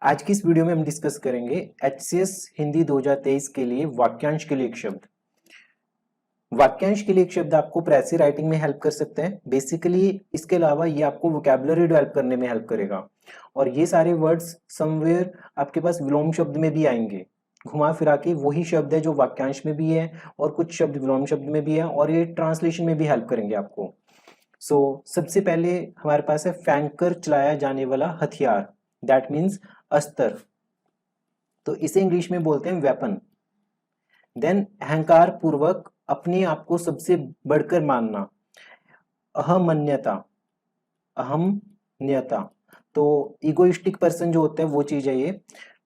आज की इस वीडियो में हम डिस्कस करेंगे एचसीएस हिंदी 2023 के लिए वाक्यांश के लिए एक शब्द। वाक्यांश के लिए एक शब्द आपको प्रेसी राइटिंग में हेल्प कर सकते हैं। बेसिकली इसके अलावा ये आपको वोकैबुलरी डेवलप करने में हेल्प करेगा और ये सारे वर्ड्स समवेयर आपके पास विलोम शब्द में भी आएंगे। घुमा फिरा के वही शब्द है जो वाक्यांश में भी है और कुछ शब्द विलोम शब्द में भी है और ये ट्रांसलेशन में भी हेल्प करेंगे आपको। सबसे पहले हमारे पास है फेंक कर चलाया जाने वाला हथियार, दैट मीन्स अस्त्र, तो इसे इंग्लिश में बोलते हैं वेपन। देन अहंकार पूर्वक अपने आप को सबसे बढ़कर मानना, अहमन्यता, अहमन्यता, तो इगोइस्टिक पर्सन जो होता है वो चीज है ये।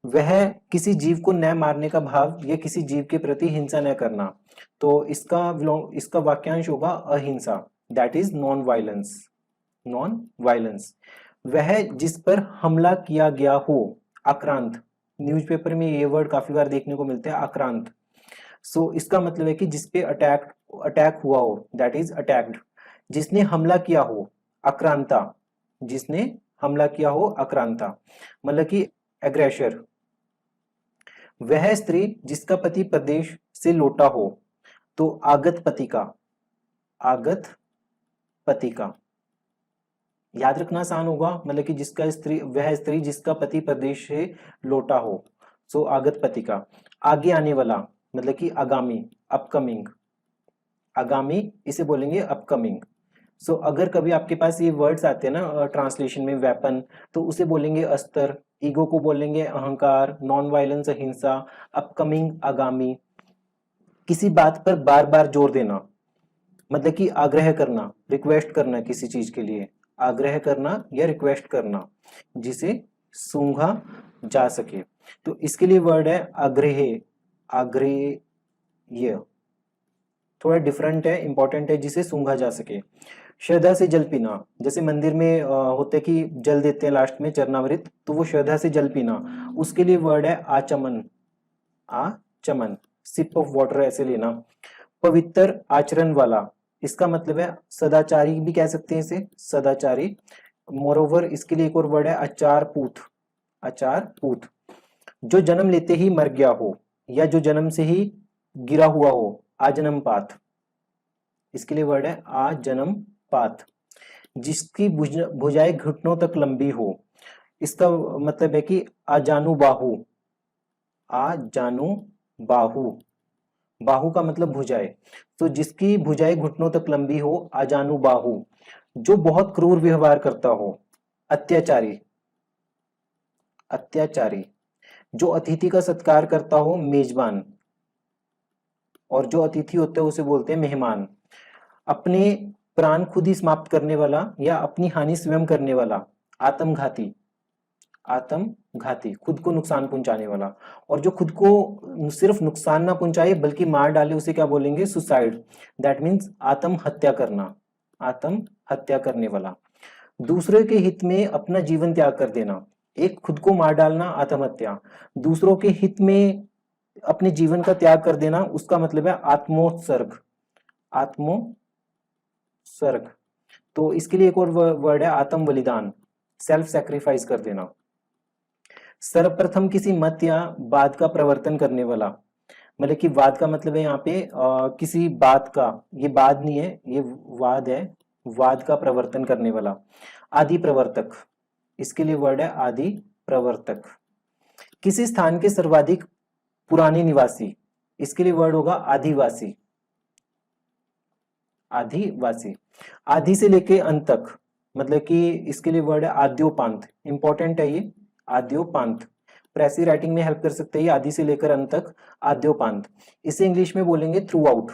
वह किसी जीव को न मारने का भाव या किसी जीव के प्रति हिंसा न करना, तो इसका वाक्यांश होगा अहिंसा, that is non violence, non violence. वह जिस पर हमला किया गया हो, आक्रांत, न्यूज़पेपर में ये वर्ड काफी बार देखने को मिलते हैं, आक्रांत। इसका मतलब है कि जिसपे अटैक हुआ हो, दैट इज अटैक्ड। जिसने हमला किया हो, आक्रांता, जिसने हमला किया हो, आक्रांता, मतलब कि एग्रेसर। वह स्त्री जिसका पति प्रदेश से लौटा हो, तो आगत पति का, आगत पति का। याद रखना आसान होगा, मतलब कि वह स्त्री जिसका पति प्रदेश से लौटा हो, आगत पति का। आगे आने वाला मतलब कि आगामी, अपकमिंग, आगामी इसे बोलेंगे अपकमिंग। अगर कभी आपके पास ये वर्ड्स आते हैं ना ट्रांसलेशन में, वेपन, तो उसे बोलेंगे अस्त्र, ईगो को बोलेंगे अहंकार, नॉन वायलेंस अहिंसा, अपकमिंग आगामी। किसी बात पर बार बार जोर देना, मतलब कि आग्रह करना, रिक्वेस्ट करना किसी चीज के लिए, आग्रह करना या रिक्वेस्ट करना जिसे सूंघा जा सके, तो इसके लिए वर्ड है आग्रह, आग्रेय, थोड़ा डिफरेंट है, इंपॉर्टेंट है, जिसे सूंघा जा सके। श्रद्धा से जल पीना, जैसे मंदिर में होते कि जल देते हैं लास्ट में चरणामृत, तो वो श्रद्धा से जल पीना, उसके लिए वर्ड है आचमन, आचमन, सिप ऑफ वाटर ऐसे लेना। पवित्र आचरण वाला, इसका मतलब है सदाचारी भी कह सकते हैं इसे, सदाचारी। मोरोवर इसके लिए एक और वर्ड है आचार पूत, आचार पूत। जो जन्म लेते ही मर गया हो या जो जन्म से ही गिरा हुआ हो, आजन्म पात, इसके लिए वर्ड है आजन्म पात। जिसकी भुजाएं घुटनों तक लंबी हो, इसका मतलब है कि आजानु बाहु, आजानु बाहु, बाहु का मतलब भुजाएं, तो जिसकी भुजाएं घुटनों तक लंबी हो, आजानु बाहु। जो बहुत क्रूर व्यवहार करता हो, अत्याचारी, अत्याचारी। जो अतिथि का सत्कार करता हो, मेजबान, और जो अतिथि होते हैं उसे बोलते हैं मेहमान। अपने प्राण खुद ही समाप्त करने वाला या अपनी हानि स्वयं करने वाला, आत्मघाती, आत्मघाती, खुद को नुकसान पहुंचाने वाला। और जो खुद को सिर्फ नुकसान ना पहुंचाए बल्कि मार डाले, उसे क्या बोलेंगे, सुसाइड, दैट मीन्स आत्महत्या करना, आत्महत्या करने वाला। दूसरे के हित में अपना जीवन त्याग कर देना, एक खुद को मार डालना आत्महत्या, दूसरों के हित में अपने जीवन का त्याग कर देना, उसका मतलब है आत्मोत्सर्ग, आत्मोत्सर्ग। तो इसके लिए एक और वर्ड है आत्म बलिदान, सेल्फ सैक्रिफाइस कर देना। सर्वप्रथम किसी मत या वाद का प्रवर्तन करने वाला, मतलब कि वाद का मतलब है यहाँ पे किसी बात का, ये वाद नहीं है, ये वाद है, वाद का प्रवर्तन करने वाला। आदि प्रवर्तक, इसके लिए वर्ड है आदि प्रवर्तक। किसी स्थान के सर्वाधिक पुराने निवासी, इसके लिए वर्ड होगा आदिवासी, आदिवासी। आदि से लेके अंत तक, मतलब कि इसके लिए वर्ड है आद्योपांत, इंपॉर्टेंट है ये, आद्योपांत। प्रेसी राइटिंग में हेल्प कर सकते हैं, आदि से लेकर अंत तक, आद्योपांत। इसे इंग्लिश में बोलेंगे through out,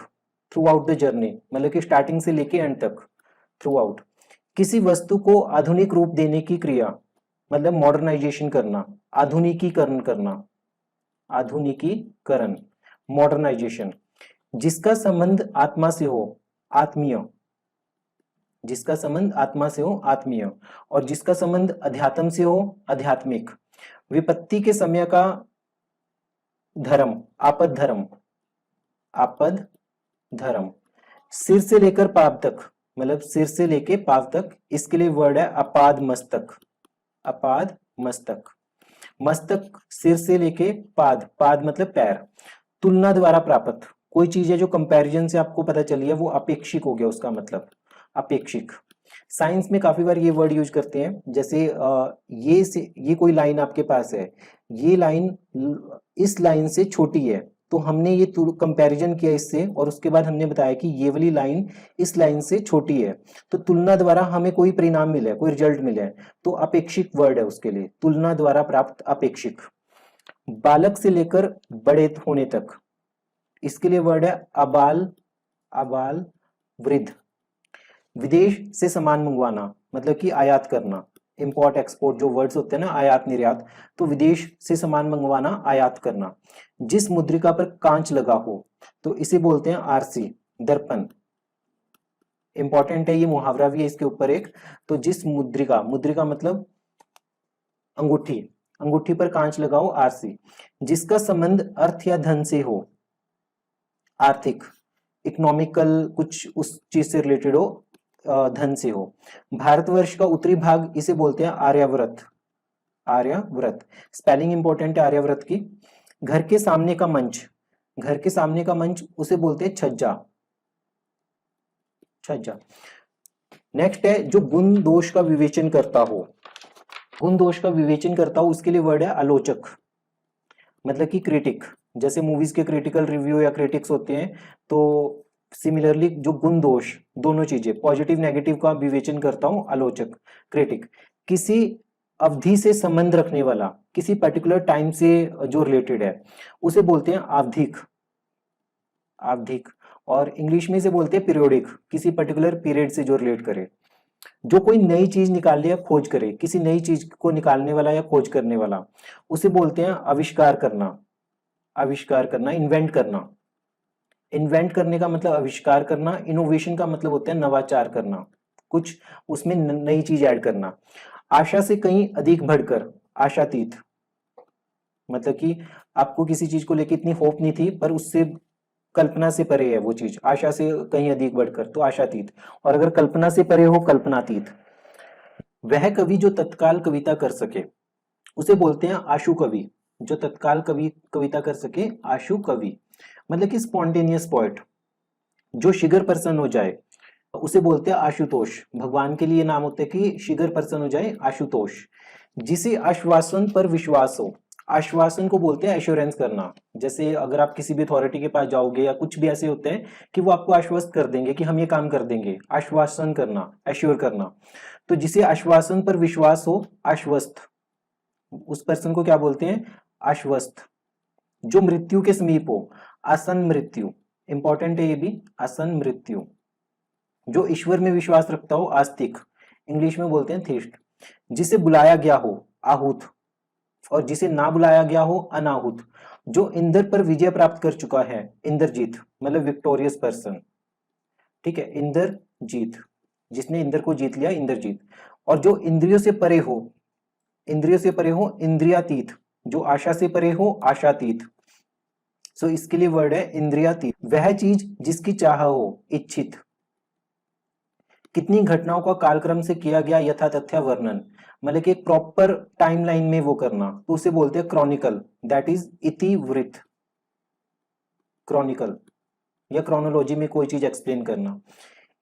through out the journey, मतलब कि स्टार्टिंग से लेके एंड तक, थ्रू आउट। किसी वस्तु को आधुनिक रूप देने की क्रिया, मतलब मॉडर्नाइजेशन करना, आधुनिकीकरण करना, आधुनिकीकरण, मॉडर्नाइजेशन। जिसका संबंध आत्मा से हो, आत्मीय, जिसका संबंध आत्मा से हो, आत्मीय। और जिसका संबंध अध्यात्म से हो, आध्यात्मिक। विपत्ति के समय का धर्म, आपद धर्म, आपद धर्म। सिर से लेकर पाव तक, मतलब सिर से लेके पाव तक, इसके लिए वर्ड है अपाद मस्तक, अपाद मस्तक। मस्तक सिर से लेके पाद, पाद मतलब पैर। तुलना द्वारा प्राप्त, कोई चीज है जो कंपैरिजन से आपको पता चली है वो अपेक्षिक हो गया, उसका मतलब अपेक्षिक। साइंस में काफी बार ये वर्ड यूज करते हैं, जैसे ये कोई लाइन आपके पास है, ये लाइन इस लाइन से छोटी है, तो हमने ये कंपैरिजन किया इससे और उसके बाद हमने बताया कि ये वाली लाइन इस लाइन से छोटी है, तो तुलना द्वारा हमें कोई परिणाम मिला है, कोई रिजल्ट मिला है, तो अपेक्षिक वर्ड है उसके लिए, तुलना द्वारा प्राप्त अपेक्षिक। बालक से लेकर बड़े होने तक, इसके लिए वर्ड है अबाल, अबाल वृद्ध। विदेश से सामान मंगवाना मतलब कि आयात करना, इंपोर्ट एक्सपोर्ट जो वर्ड्स होते हैं ना, आयात निर्यात, तो विदेश से सामान मंगवाना, आयात करना। जिस मुद्रिका पर कांच लगा हो तो इसे बोलते हैं आरसी, दर्पण। इंपॉर्टेंट है, ये मुहावरा भी है इसके ऊपर एक। तो जिस मुद्रिका, मुद्रिका मतलब अंगूठी, अंगूठी पर कांच लगाओ, आरसी। जिसका संबंध अर्थ या धन से हो, आर्थिक, इकोनॉमिकल, कुछ उस चीज से रिलेटेड हो, धन से हो। भारतवर्ष का उत्तरी भाग, इसे बोलते हैं आर्यावर्त, आर्यावर्त। स्पेलिंग इंपॉर्टेंट है आर्यावर्त की। घर के सामने का मंच, घर के सामने का मंच उसे बोलते हैं छज्जा, छज्जा। नेक्स्ट है जो गुण दोष का विवेचन करता हो, गुण दोष का विवेचन करता हो उसके लिए वर्ड है आलोचक, मतलब कि क्रिटिक। जैसे मूवीज के क्रिटिकल रिव्यू या क्रिटिक्स होते हैं, तो सिमिलरली जो गुण दोष, दोनों चीजें पॉजिटिव नेगेटिव का विवेचन करता हूं, आलोचक, क्रिटिक। किसी अवधि से संबंध रखने वाला, किसी पर्टिकुलर टाइम से जो रिलेटेड है, उसे बोलते हैं आवधिक, आवधिक। और इंग्लिश में इसे बोलते हैं पीरियोडिक, किसी पर्टिकुलर पीरियड से जो रिलेट करे। जो कोई नई चीज निकाले या खोज करे, किसी नई चीज को निकालने वाला या खोज करने वाला, उसे बोलते हैं आविष्कार करना, आविष्कार करना, इन्वेंट करना। इन्वेंट करने का मतलब आविष्कार करना, इनोवेशन का मतलब होता है नवाचार करना, कुछ उसमें नई चीज ऐड करना। आशा से कहीं अधिक बढ़कर, आशातीत, मतलब कि आपको किसी चीज को लेकर इतनी होप नहीं थी पर उससे कल्पना से परे है वो चीज, आशा से कहीं अधिक बढ़कर, तो आशातीत। और अगर कल्पना से परे हो, कल्पनातीत। वह कवि जो तत्काल कविता कर सके, उसे बोलते हैं आशु कवि, जो तत्काल कविता कर सके, आशु कवि। मतलब कि स्पॉन्टेनियस पोएट, जो शिगर पर्सन हो जाए, उसे बोलते हैं आशुतोष। भगवान के लिए नाम होते हैं कि शिगर पर्सन हो जाए, आशुतोष। जिसे आश्वासन पर विश्वास हो, आश्वासन को बोलते हैं एश्योरेंस करना। जैसे अगर आप किसी भी अथॉरिटी के पास जाओगे या कुछ भी ऐसे होते हैं कि वो आपको आश्वस्त कर देंगे कि हम ये काम कर देंगे, आश्वासन करना, एश्योर करना। तो जिसे आश्वासन पर विश्वास हो, आश्वस्त, उस पर्सन को क्या बोलते हैं, आश्वस्त। जो मृत्यु के समीप हो, आसन मृत्यु, इंपॉर्टेंट है ये भी, आसन मृत्यु। जो ईश्वर में विश्वास रखता हो, आस्तिक, इंग्लिश में बोलते हैं थीस्ट। जिसे बुलाया गया हो, आहूत, और जिसे ना बुलाया गया हो, अनाहुत। जो इंद्र पर विजय प्राप्त कर चुका है, इंद्रजीत, मतलब विक्टोरियस पर्सन, ठीक है, इंद्रजीत, जिसने इंद्र को जीत लिया, इंद्रजीत। और जो इंद्रियों से परे हो, इंद्रियों से परे हो, इंद्रियातीत। जो आशा से परे हो, आशातीत। सो इसके लिए वर्ड है इंद्रियातीत। वह चीज जिसकी चाह हो, इच्छित। कितनी घटनाओं का कालक्रम से किया गया यथा तथ्य वर्णन, मतलब कि एक प्रॉपर टाइमलाइन में वो करना, तो उसे बोलते हैं क्रॉनिकल, दैट इज इतिवृत्त, क्रॉनिकल, या क्रोनोलॉजी में कोई चीज एक्सप्लेन करना।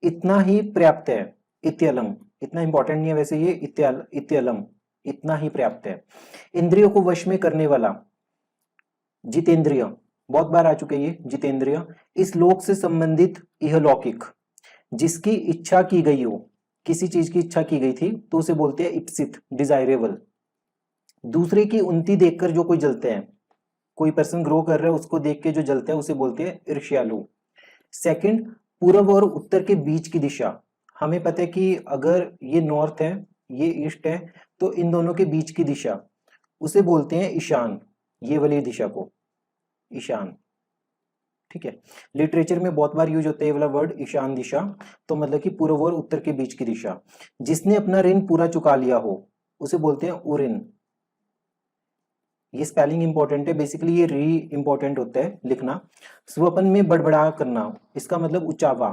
इतना ही पर्याप्त है, इत्यलम, इतना इंपॉर्टेंट नहीं है वैसे ये, इत्यलम, इतना ही पर्याप्त है। इंद्रियों को वश में करने वाला, जितेंद्रिय, बहुत बार आ चुके ये जितेंद्रिय। इस लोक से संबंधित इहलौकिक, जिसकी इच्छा की गई हो, किसी चीज की इच्छा की गई थी तो उसे बोलते हैं इप्सित, डिजायरेबल। दूसरे की उन्नति देखकर जो कोई जलते हैं, कोई पर्सन ग्रो कर रहा है उसको देख के जो जलते हैं उसे बोलते हैं ईर्ष्यालु। सेकंड, पूर्व और उत्तर के बीच की दिशा। हमें पता है कि अगर ये नॉर्थ है, ये ईस्ट है, तो इन दोनों के बीच की दिशा उसे बोलते हैं ईशान, ये वाली दिशा को ईशान, ठीक है। लिटरेचर में बहुत बार यूज होता है ये वाला वर्ड, ईशान दिशा, तो मतलब कि पूर्व और उत्तर के बीच की दिशा। जिसने अपना ऋण पूरा चुका लिया हो, उसे बोलते हैं उऋण। ये स्पेलिंग इंपॉर्टेंट है, बेसिकली ये री इंपॉर्टेंट होता है लिखना। स्वपन में बड़बड़ा करना, इसका मतलब उचावा।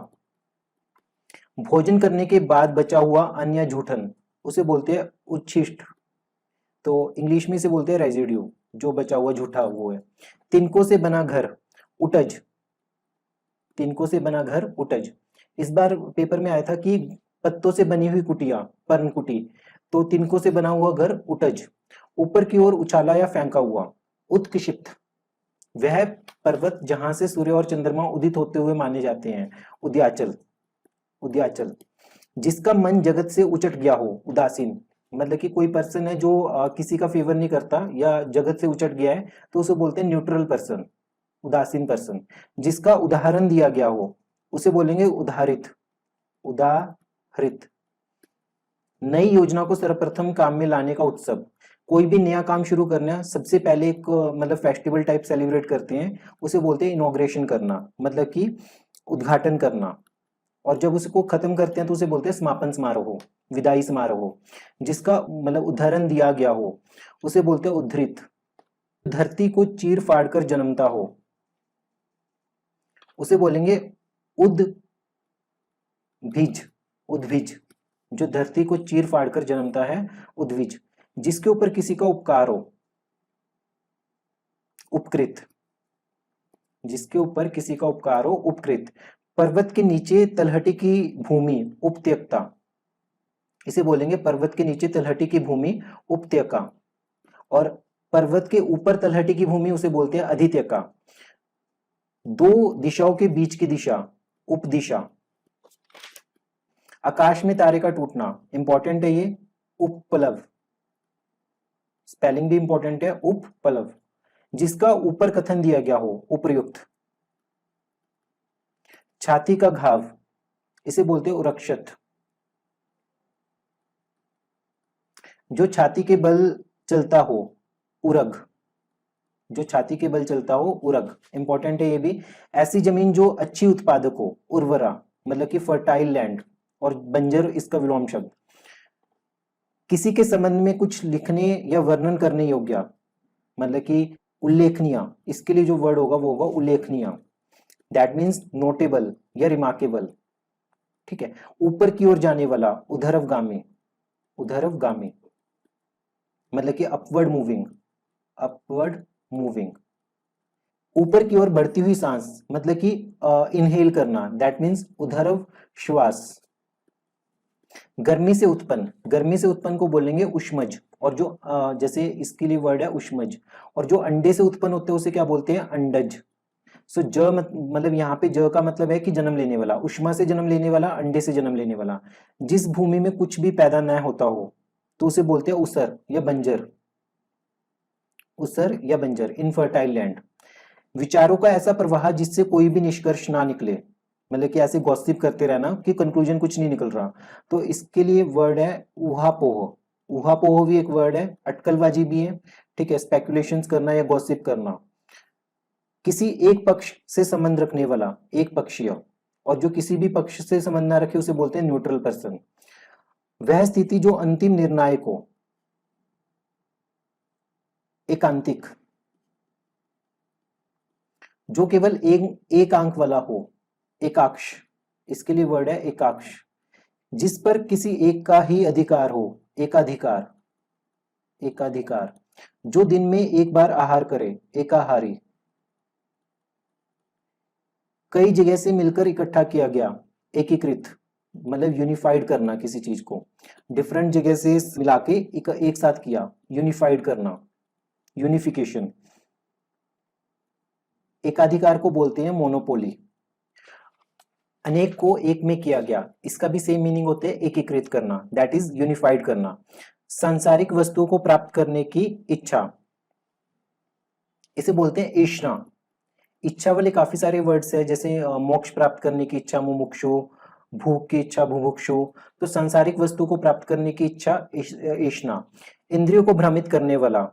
भोजन करने के बाद बचा हुआ अन्न या जूठन, उसे बोलते हैं उच्छिष्ट। तो इंग्लिश में इसे बोलते हैं रेजिड्यू, जो बचा हुआ झूठा वो है। तिनकों से बना घर उटज, तिनकों से बना घर उटज। इस बार पेपर में आया था कि पत्तों से बनी हुई कुटिया पर्णकुटी, तो तिनकों से बना हुआ घर उटज। ऊपर की ओर उछाला या फेंका हुआ उत्क्षिप्त, वह पर्वत जहां से सूर्य और चंद्रमा उदित होते हुए माने जाते हैं उदयाचल, उदयाचल। जिसका मन जगत से उचट गया हो उदासीन, मतलब कि कोई पर्सन है जो किसी का फेवर नहीं करता या जगत से उचट गया है तो उसे बोलते हैं न्यूट्रल पर्सन, उदासीन पर्सन। जिसका उदाहरण दिया गया हो उसे बोलेंगे उदाहरित, उदाहरित। नई योजना को सर्वप्रथम काम में लाने का उत्सव, कोई भी नया काम शुरू करना सबसे पहले एक मतलब फेस्टिवल टाइप सेलिब्रेट करते हैं, उसे बोलते हैं इनॉग्रेशन करना, मतलब कि उद्घाटन करना। और जब उसको खत्म करते हैं तो उसे बोलते हैं समापन समारोह, विदाई समारोह। जिसका मतलब उदाहरण दिया गया हो उसे बोलते हैं उद्धृत। धरती को चीर फाड़ कर जन्मता हो उसे बोलेंगे उद्भिज, उद्भिज। जो धरती को चीर फाड़ कर जन्मता है उद्भिज। जिसके ऊपर किसी का उपकार हो उपकृत, जिसके ऊपर किसी का उपकार हो उपकृत। पर्वत के नीचे तलहटी की भूमि उपत्यक्ता, इसे बोलेंगे पर्वत के नीचे तलहटी की भूमि उपत्यका। और पर्वत के ऊपर तलहटी की भूमि उसे बोलते हैं अधित्यका। दो दिशाओं के बीच की दिशा उपदिशा। आकाश में तारे का टूटना, इंपॉर्टेंट है ये, उपप्लव, स्पेलिंग भी इंपॉर्टेंट है, उपप्लव। जिसका ऊपर कथन दिया गया हो उपर्युक्त। छाती का घाव, इसे बोलते हैं उरक्षत। जो छाती के बल चलता हो उरग, जो छाती के बल चलता हो उरग, इंपॉर्टेंट है ये भी। ऐसी जमीन जो अच्छी उत्पादक हो उर्वरा, मतलब कि फर्टाइल लैंड, और बंजर इसका विलोम शब्द। किसी के संबंध में कुछ लिखने या वर्णन करने योग्य, मतलब कि उल्लेखनीय, इसके लिए जो वर्ड होगा वो होगा उल्लेखनीय। दैट मीन्स नोटेबल या रिमार्केबल, ठीक है। ऊपर की ओर जाने वाला उधरवगामी, उधरवगामी मतलब कि अपवर्ड मूविंग, अपवर्ड मूविंग। ऊपर की ओर बढ़ती हुई सांस, मतलब कि इनहेल करना, दैट मीन्स उधरव श्वास। गर्मी से उत्पन्न, गर्मी से उत्पन्न को बोलेंगे उष्मज। और जो जैसे इसके लिए वर्ड है उष्मज। और जो अंडे से उत्पन्न होते हैं उसे क्या बोलते हैं अंडज। सो मतलब यहाँ पे ज का मतलब है कि जन्म लेने वाला, उष्मा से जन्म लेने वाला, अंडे से जन्म लेने वाला। जिस भूमि में कुछ भी पैदा न होता हो तो उसे बोलते हैं उसर या बंजर, उसर या बंजर, इनफर्टाइल लैंड। विचारों का ऐसा प्रवाह जिससे कोई भी निष्कर्ष ना निकले, मतलब कि ऐसे गॉसिप करते रहना कि कंक्लूजन कुछ नहीं निकल रहा, तो इसके लिए वर्ड है ऊहापोह। ऊहापोह भी एक वर्ड है, अटकलबाजी भी है, ठीक है, स्पेकुलेशंस करना या गॉसिप करना। किसी एक पक्ष से संबंध रखने वाला, एक पक्षीय। और जो किसी भी पक्ष से संबंध ना रखे उसे बोलते हैं न्यूट्रल पर्सन। वह स्थिति जो अंतिम निर्णायक हो, एकांतिक। जो केवल एक अंक वाला हो, एकाक्ष, इसके लिए वर्ड है एकाक्ष। जिस पर किसी एक का ही अधिकार हो, एकाधिकार, एकाधिकार। जो दिन में एक बार आहार करे, एकाहारी। कई जगह से मिलकर इकट्ठा किया गया, एकीकृत, मतलब यूनिफाइड करना किसी चीज को, डिफरेंट जगह से मिला के एक साथ किया, यूनिफाइड करना, यूनिफिकेशन। एकाधिकार को बोलते हैं मोनोपोली। अनेक को एक में किया गया, इसका भी सेम मीनिंग होता है एकीकृत करना, दैट इज यूनिफाइड करना। सांसारिक वस्तुओं को प्राप्त करने की इच्छा, इसे बोलते हैं ईष्णा। इच्छा वाले काफी सारे वर्ड्स है, जैसे मोक्ष प्राप्त करने की इच्छा मुमुक्षु, भूख की इच्छा बुभुक्षु। तो सांसारिक वस्तु को प्राप्त करने की इच्छा ईष्णा। इंद्रियों को भ्रमित करने वाला,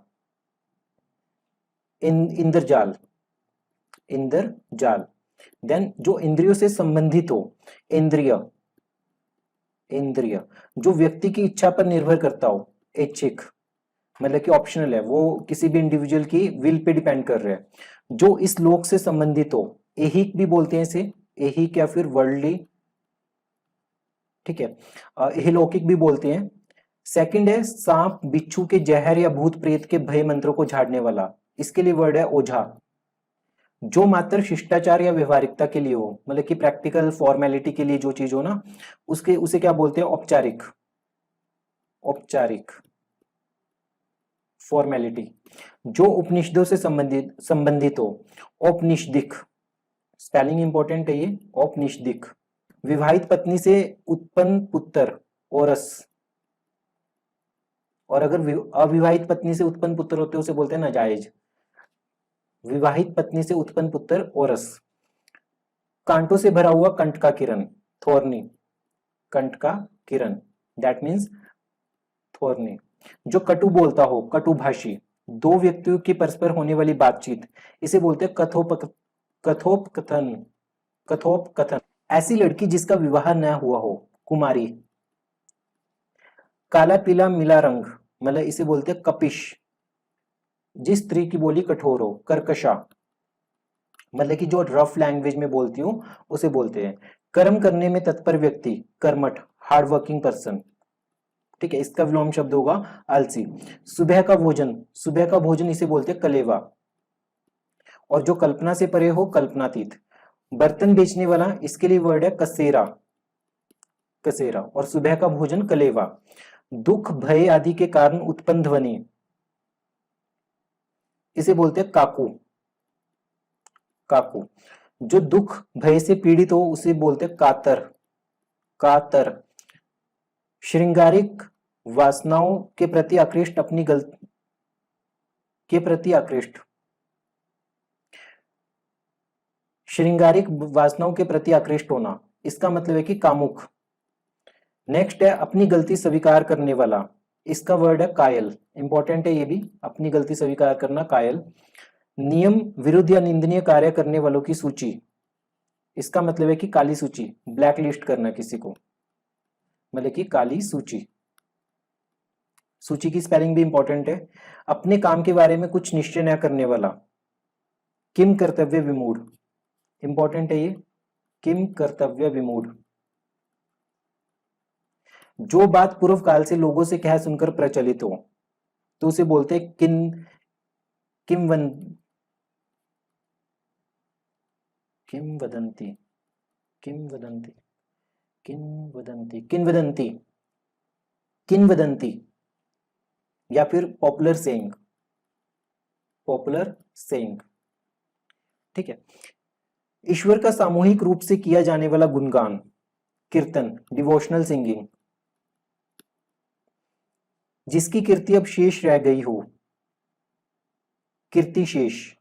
इंद्रजाल, इंद्रजाल। देन जो इंद्रियों से संबंधित हो, इंद्रिय, इंद्रिय। जो व्यक्ति की इच्छा पर निर्भर करता हो, ऐच्छिक, मतलब कि ऑप्शनल है, वो किसी भी इंडिविजुअल की विल पे डिपेंड कर रहा है। जो इस लोक से संबंधित हो, ऐहिक भी बोलते हैं इसे, ऐहिक या फिर वर्ल्डली, ठीक है, ऐहिलौकिक भी बोलते हैं। सेकंड है सांप बिच्छू के जहर या भूत प्रेत के भय मंत्रों को झाड़ने वाला, इसके लिए वर्ड है ओझा। जो मात्र शिष्टाचार या व्यवहारिकता के लिए हो, मतलब कि प्रैक्टिकल फॉर्मेलिटी के लिए जो चीज हो ना, उसके उसे क्या बोलते हैं? औपचारिक, औपचारिक फॉर्मेलिटी। जो उपनिषदों से संबंधित हो, औपनिषदिक, स्पेलिंग इंपॉर्टेंट है ये, औपनिषदिक। विवाहित पत्नी से उत्पन्न पुत्र औरस, और अगर अविवाहित पत्नी से उत्पन्न पुत्र होते उसे बोलते हैं नाजायज। विवाहित पत्नी से उत्पन्न पुत्र औरस। कांटों से भरा हुआ कंठ का किरण, थोरनी, कंठ का किरण, दैट मीन्स थोरनी। जो कटु बोलता हो, कटुभाषी, दो व्यक्तियों की परस्पर होने वाली बातचीत, इसे बोलते हैं कथोपकथन, कथोपकथन। ऐसी लड़की जिसका विवाह न हुआ हो, कुमारी। काला पीला मिला रंग, मतलब इसे बोलते हैं कपिश। जिस स्त्री की बोली कठोर हो, कर्कशा, मतलब कि जो रफ लैंग्वेज में बोलती हूँ उसे बोलते हैं। कर्म करने में तत्पर व्यक्ति, कर्मठ, हार्ड वर्किंग पर्सन, ठीक है, इसका विलोम शब्द होगा आलसी। सुबह का भोजन, सुबह का भोजन इसे बोलते हैं कलेवा, और जो कल्पना से परे हो, कल्पनातीत। बर्तन बेचने वाला, इसके लिए वर्ड है कसेरा, कसेरा, और सुबह का भोजन कलेवा। दुख भय आदि के कारण उत्पन्न ध्वनि, इसे बोलते हैं काकू, काकू। जो दुख भय से पीड़ित हो उसे बोलते हैं कातर, कातर। श्रृंगारिक वासनाओं के प्रति आकृष्ट, अपनी गलती के प्रति आकृष्ट, श्रृंगारिक वासनाओं के प्रति आकृष्ट होना, इसका मतलब है कि कामुक। नेक्स्ट है अपनी गलती स्वीकार करने वाला, इसका वर्ड है कायल, इंपॉर्टेंट है ये भी, अपनी गलती स्वीकार करना, कायल। नियम विरुद्ध या निंदनीय कार्य करने वालों की सूची, इसका मतलब है कि काली सूची, ब्लैक लिस्ट करना किसी को, मतलब कि काली सूची। सूची की स्पेलिंग भी इंपॉर्टेंट है। अपने काम के बारे में कुछ निश्चय न करने वाला, किम कर्तव्य विमूढ़, इंपॉर्टेंट है ये, किम कर्तव्य विमूढ़। जो बात पूर्व काल से लोगों से कह सुनकर प्रचलित हो, तो उसे बोलते हैं किमवदंती, किंवदंती, किंवदंती, किंवदंती, किंवदंती, किंवदंती, या फिर पॉपुलर सेइंग, पॉपुलर सेइंग, ठीक है। ईश्वर का सामूहिक रूप से किया जाने वाला गुणगान, कीर्तन, डिवोशनल सिंगिंग। जिसकी कीर्ति अब शेष रह गई हो, कीर्ति शेष,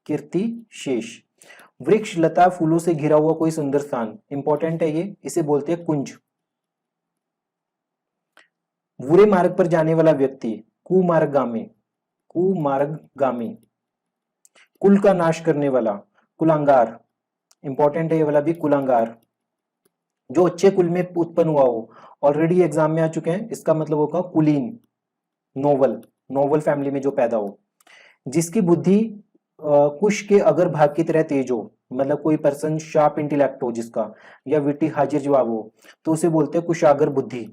कीर्ति शेष। वृक्ष लता फूलों से घिरा हुआ कोई सुंदर स्थान, इंपॉर्टेंट है ये, इसे बोलते हैं कुंज। बुरे मार्ग पर जाने वाला व्यक्ति, कुमार्गामी, कुमार्गामी। कुल का नाश करने वाला, कुलांगार, इंपॉर्टेंट है ये वाला भी, कुलांगार। जो अच्छे कुल में उत्पन्न हुआ हो, ऑलरेडी एग्जाम में आ चुके हैं, इसका मतलब होगा कुलीन, नोबल, नोबल फैमिली में जो पैदा हो। जिसकी बुद्धि कुश के अगर भाग की तरह तेज हो, मतलब कोई पर्सन शार्प इंटेलेक्ट हो जिसका, या विटी हाजिर जवाब हो, तो उसे बोलते हैं कुशागर बुद्धि,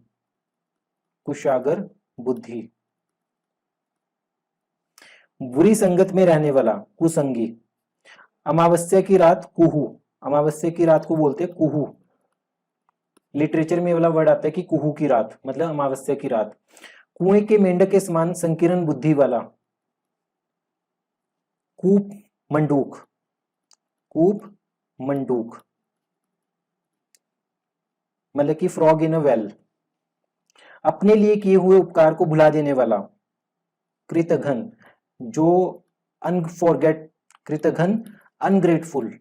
कुशागर बुद्धि। बुरी संगत में रहने वाला, कुसंगी। अमावस्या की रात, कुहू, अमावस्या की रात को बोलते हैं कुहू। लिटरेचर में वाला वर्ड आता है कि कुहू की रात, मतलब अमावस्या की रात। कुएं के मेंढक के समान संकीर्ण बुद्धि वाला, कूप मंडूक, कूप मंडूक, मतलब कि फ्रॉग इन अ वेल। अपने लिए किए हुए उपकार को भुला देने वाला, कृतघ्न, जो अनफॉरगेट, कृतघ्न, अनग्रेटफुल।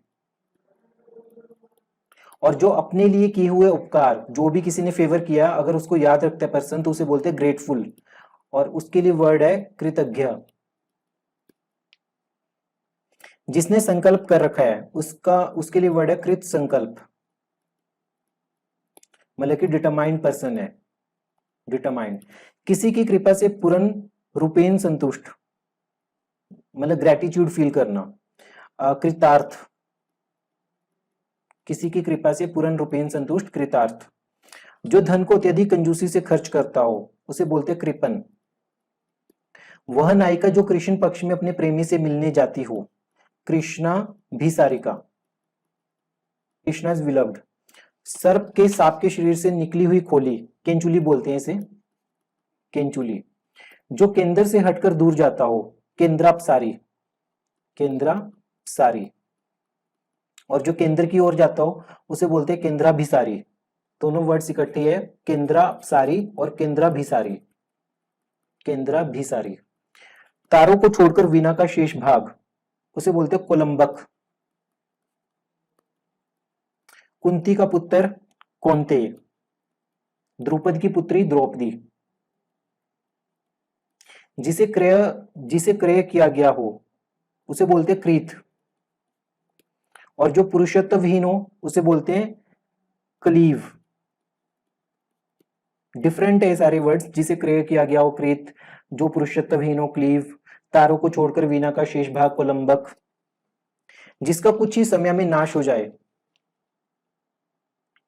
और जो अपने लिए किए हुए उपकार, जो भी किसी ने फेवर किया, अगर उसको याद रखता है पर्सन, तो उसे बोलते हैं ग्रेटफुल, और उसके लिए वर्ड है कृतज्ञ। जिसने संकल्प कर रखा है, उसके लिए वर्ड है कृत संकल्प, मतलब कि डिटरमाइंड पर्सन है, डिटरमाइंड। किसी की कृपा से पूर्ण रूपेण संतुष्ट, मतलब ग्रेटिट्यूड फील करना। कृतार्थ, किसी की कृपा से पूर्ण रूपेण संतुष्ट, कृतार्थ। जो धन को अत्यधिक कंजूसी से खर्च करता हो उसे बोलते हैं कृपण। वह नायिका जो कृष्ण पक्ष में अपने प्रेमी से मिलने जाती हो, कृष्णा भिसारिका, कृष्णा इज विलव्ड। सर्प के सांप के शरीर से निकली हुई खोली, केंचुली बोलते हैं इसे, केंचुली। जो केंद्र से हटकर दूर जाता हो, केंद्रापसारी, केंद्रापसारी। और जो केंद्र की ओर जाता हो उसे बोलते हैं केंद्राभिसारी। दोनों वर्ड्स इकट्ठे है, केंद्रापसारी और केंद्राभिसारी, केंद्राभिसारी। तारों को छोड़कर वीणा का शेष भाग उसे बोलते हैं कोलंबक। कुंती का पुत्र कौन्तेय, द्रुपद की पुत्री द्रौपदी। जिसे क्रय किया गया हो उसे बोलते हैं क्रीत। और जो पुरुषत्वहीन हो उसे बोलते हैं कलीव। डिफरेंट है सारे वर्ड्स, जिसे क्रय किया गया हो क्रीत, जो पुरुषत्वहीन हो क्लीव, तारों को छोड़कर वीणा का शेष भाग कोलंबक, जिसका कुछ ही समय में नाश हो जाए,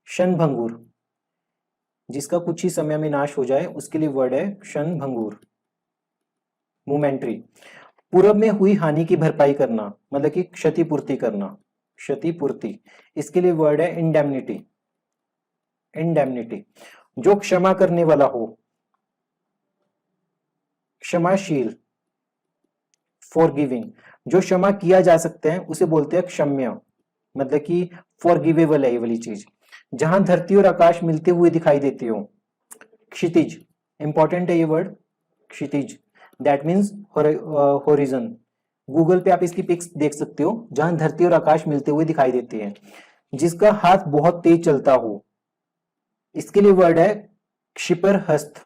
क्षणभंगुर। जिसका कुछ ही समय में नाश हो जाए उसके लिए वर्ड है क्षणभंगुर, मोमेंट्री। पूर्व में हुई हानि की भरपाई करना, मतलब कि क्षतिपूर्ति करना, क्षतिपूर्ति। इसके लिए वर्ड है इंडेमनिटी, इंडेमनिटी। जो क्षमा करने वाला हो, क्षमाशील, फॉरगिविंग। जो क्षमा किया जा सकते हैं उसे बोलते हैं क्षम्य, मतलब कि फॉरगिवेबल है ये वाली चीज। जहां धरती और आकाश मिलते हुए दिखाई देते हो, क्षितिज। इंपॉर्टेंट है ये word, Kshitij, that means horizon. Google पे आप इसकी पिक्स देख सकते हो, जहां धरती और आकाश मिलते हुए दिखाई देते हैं। जिसका हाथ बहुत तेज चलता हो, इसके लिए वर्ड है क्षिपर हस्त।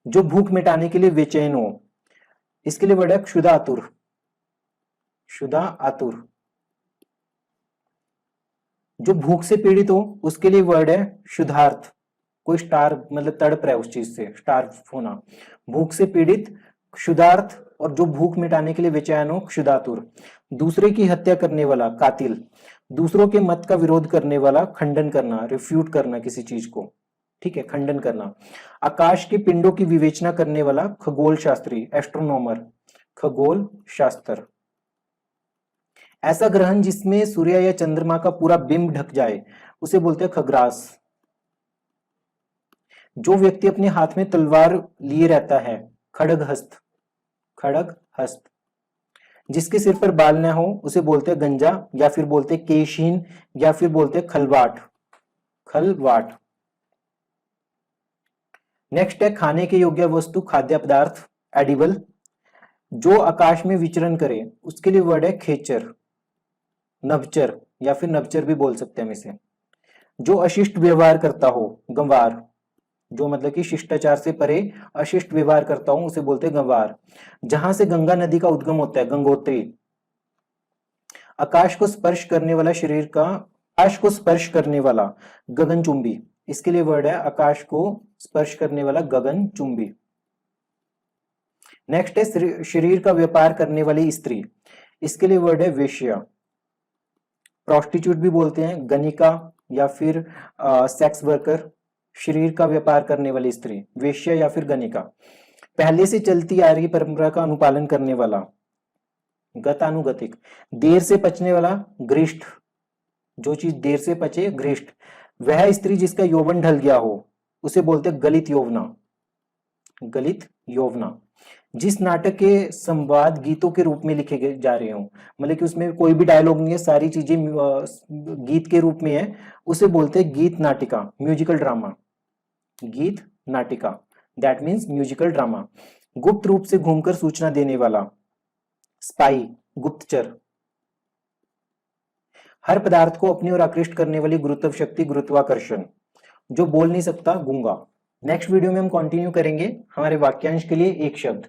जो भूख मिटाने के लिए बेचैन हो, इसके लिए वर्ड है क्षुधा आतुर, क्षुधा आतुर। जो भूख से पीड़ित हो उसके लिए वर्ड है क्षुधार्थ। कोई स्टार मतलब तड़प रहा है उस चीज से, स्टार्व होना। भूख से पीड़ित क्षुधार्थ, और जो भूख मिटाने के लिए बेचैन हो क्षुधातुर। दूसरे की हत्या करने वाला कातिल। दूसरों के मत का विरोध करने वाला, खंडन करना, रिफ्यूट करना किसी चीज को, ठीक है, खंडन करना। आकाश के पिंडों की विवेचना करने वाला खगोल शास्त्री, एस्ट्रोनॉमर, खगोल शास्त्र। ऐसा ग्रहण जिसमें सूर्य या चंद्रमा का पूरा बिंब ढक जाए उसे बोलते हैं खग्रास। जो व्यक्ति अपने हाथ में तलवार लिए रहता है, खड़गहस्त, खड़गहस्त। जिसके सिर पर बाल न हो उसे बोलते हैं गंजा, या फिर बोलते हैं केशहीन, या फिर बोलते हैं खलवाट, खलवाट। नेक्स्ट है खाने के योग्य वस्तु, खाद्य पदार्थ, एडिबल। जो आकाश में विचरण करे उसके लिए वर्ड है खेचर, नभचर, या फिर नभचर भी बोल सकते हैं हम इसे। जो अशिष्ट व्यवहार करता हो, गंवार। जो मतलब कि शिष्टाचार से परे अशिष्ट व्यवहार करता हूं उसे बोलते हैं गंवार। जहां से गंगा नदी का उद्गम होता है, गंगोत्री। आकाश को स्पर्श करने वाला शरीर का, आकाश को स्पर्श करने वाला, गगनचुंबी। इसके लिए वर्ड है आकाश को स्पर्श करने वाला, गगनचुंबी। नेक्स्ट है शरीर का व्यापार करने वाली स्त्री। इसके लिए वर्ड है वेश्या। प्रोस्टिट्यूट भी बोलते हैं, गणिका, या फिर सेक्स वर्कर। शरीर का व्यापार करने वाली स्त्री, वेश्या या फिर गणिका। पहले से चलती आ रही परंपरा का अनुपालन करने वाला, गतानुगतिक। देर से पचने वाला, घृष्ट। जो चीज देर से पचे, घृष्ट। वह स्त्री जिसका यौवन ढल गया हो उसे बोलते हैं गलित यौवना, गलित यौवना। जिस नाटक के संवाद गीतों के रूप में लिखे जा रहे हो, मतलब कि उसमें कोई भी डायलॉग नहीं है, सारी चीजें गीत के रूप में है, उसे बोलते हैं गीत नाटिका, म्यूजिकल ड्रामा, गीत नाटिका, दैट मीन्स म्यूजिकल ड्रामा। गुप्त रूप से घूमकर सूचना देने वाला, स्पाई, गुप्तचर। हर पदार्थ को अपनी ओर आकृष्ट करने वाली गुरुत्व शक्ति, गुरुत्वाकर्षण। जो बोल नहीं सकता, गूंगा। नेक्स्ट वीडियो में हम कंटिन्यू करेंगे हमारे वाक्यांश के लिए एक शब्द।